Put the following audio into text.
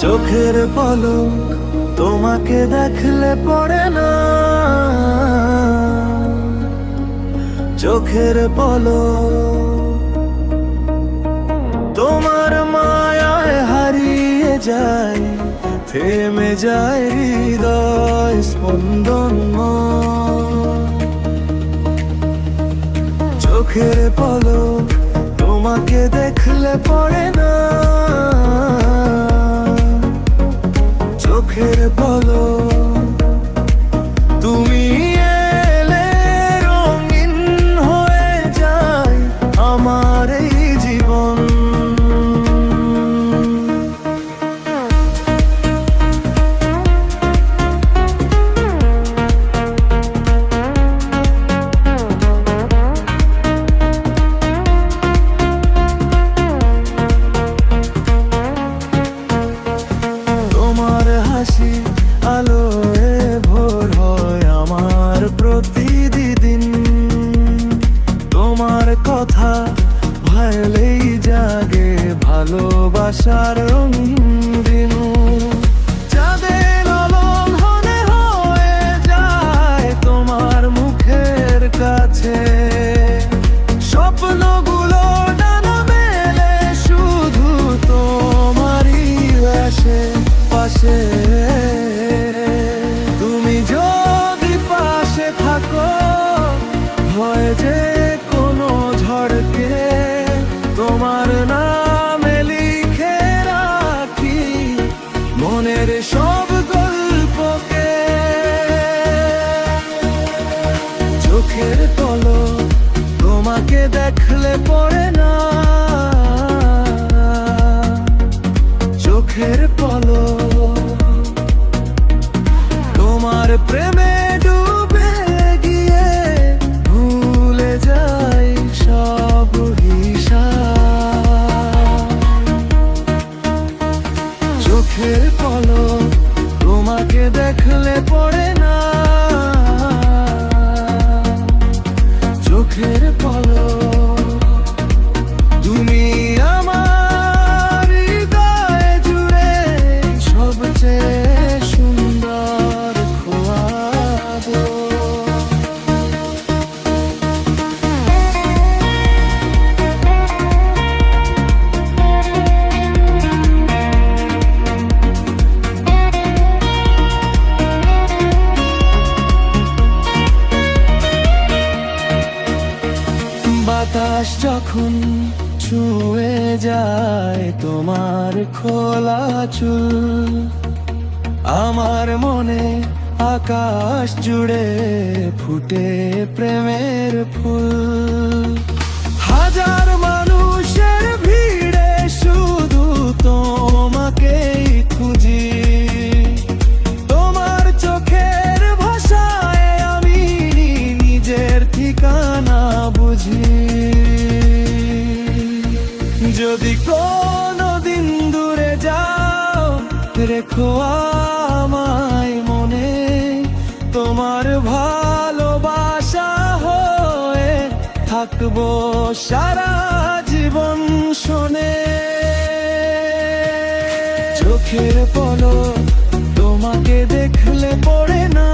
চোখের পলক তোমাকে দেখলে পড়ে না, চোখের পলক তোমার মায়ায় হারিয়ে যায়, থেমে যায় হৃদয় স্পন্দন। চোখের পলক তোমাকে দেখলে পড়ে না, চোখের পলক তুমি এলে রঙিন হয়ে যায় আমার এই জীবন। আলোয় ভোর হয় আমার প্রতিদিন, তোমার কথা ভাবলেই জাগে ভালোবাসার দিন। চাঁদের আলোড়নে হয়ে যায় তোমার মুখের কাছে, স্বপ্নগুলো ডানা মেলে শুধু তোমারই আসে পাশে। হয় যে কোনো ঝড়কে তোমার নামে লিখে রাখি মনের সব গল্পকে। চোখের পলক তোমাকে দেখলে পড়ে না, চোখের পলক তোমার প্রেমে ডুবে গিয়ে ভুলে যাই সব হিসাব। চোখের পলক তোমাকে দেখলে পড়ে না, চোখের পলক তুমি আমার হৃদয় জুড়ে সবচেয়ে সুন্দর খোয়াব। বাতাস যখন ছুঁয়ে যায় তোমার খোলা চুল, আমার মনে আকাশ জুড়ে ফুটে প্রেমের ফুল। হাজার মানুষের ভিড়ে শুধু তোমাকেই খুঁজি, তোমার চোখের ভাষায় আমি নিজের ঠিকানা বুঝি। যদি কোনোদিন দূরে যাও রেখো আমায় মনে, তোমার ভালোবাসা হয়ে থাকবো সারা জীবন শোনে। চোখের পলক তোমাকে দেখলে পড়ে না,